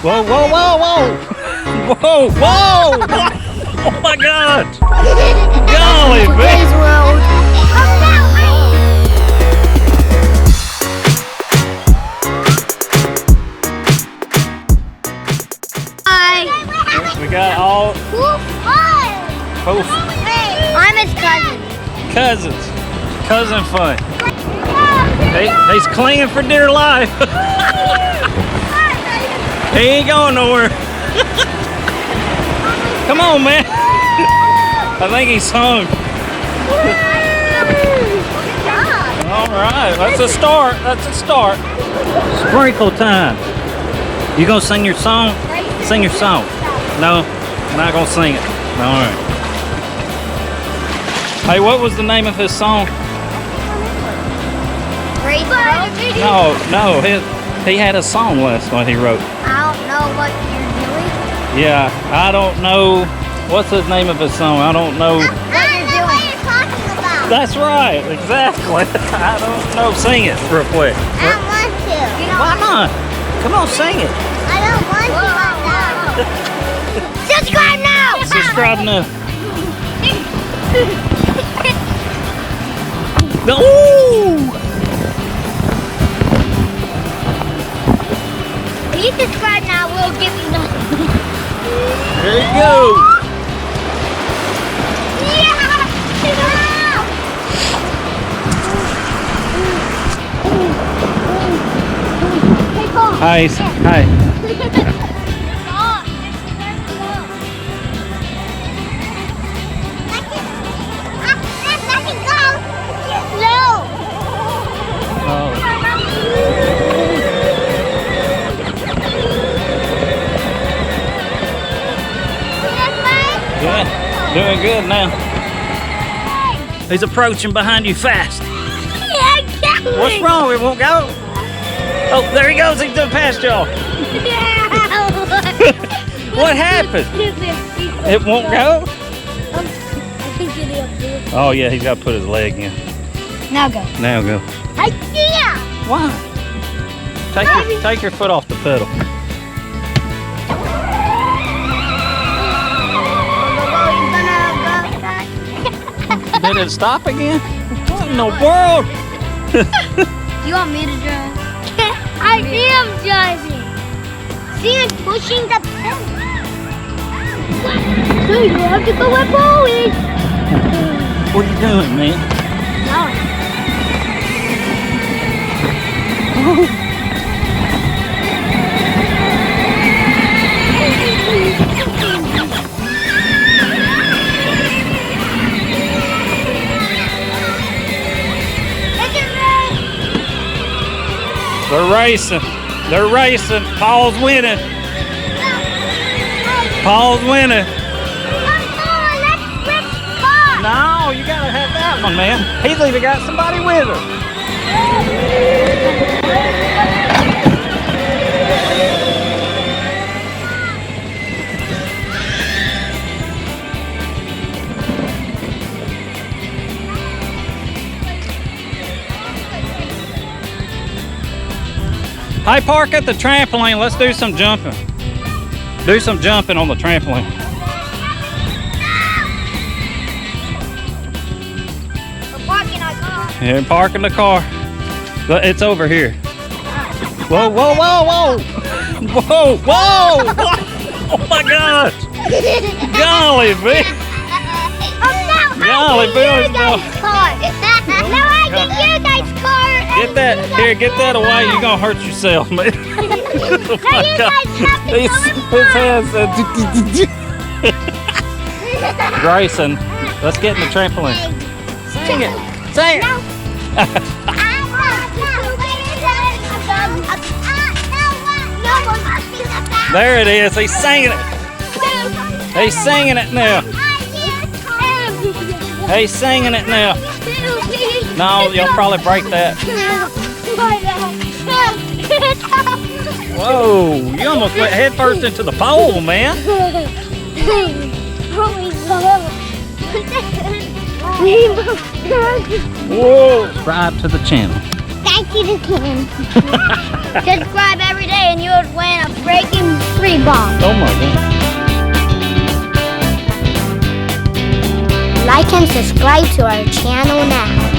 Whoa, whoa, whoa, whoa! Whoa, whoa! Oh my God! Golly, man! We got all. Poof. I'm his cousin. Cousins. Cousin fun. He's clinging for dear life. He ain't going nowhere. Come on, man. I think he's hung. All right, that's a start. That's a start. Sprinkle time. You gonna sing your song? Sing your song. No, I'm not gonna sing it. All right. Hey, what was the name of his song? No, he had a song last night he wrote. I don't know what you're doing. Yeah, I don't know. What's the name of his song? I don't know. What you're doing. What you're talking about. That's right, exactly. I don't know. Sing it real quick. I don't want to. Why not? Come on, sing it. I don't want to right now. Subscribe now! Subscribe now. Ooh! If you subscribe now, we'll give you nothing. There you go. Yeah! Hi. Hi. Doing good now. He's approaching behind you fast. What's wrong? It won't go? Oh, there he goes. He's done past y'all. What happened? It won't go? Oh, yeah, he's got to put his leg in. Now go. Now go. Why? Take your foot off the pedal. Did it stop again? What in the world? You want me to drive? I am driving. See, I'm pushing the pedal. So you have to go with Bowie. What are you doing, man? No. They're racing. They're racing. Paul's winning. Paul's winning. No, you gotta have that one, man. He's even got somebody with him. Hi, park at the trampoline. Let's do some jumping. Do some jumping on the trampoline. We're parking our car. Yeah, parking the car. It's over here. Whoa, whoa, whoa, whoa! Whoa, whoa! Oh my gosh! Golly, man! Golly, Billy's going. Now I get you guys' car. Get that, here, get that away. You're gonna hurt yourself, man. Oh my God. His hands Grayson, let's get in the trampoline. Sing it. Sing it. There it is. He's singing it. He's singing it now. He's singing it now. No, you'll probably break that. Whoa, you almost went head first into the pole, man. Whoa. Subscribe to the channel. Thank you to Ken. Subscribe every day and you would win a breaking ball. Oh my God. Like and subscribe to our channel now.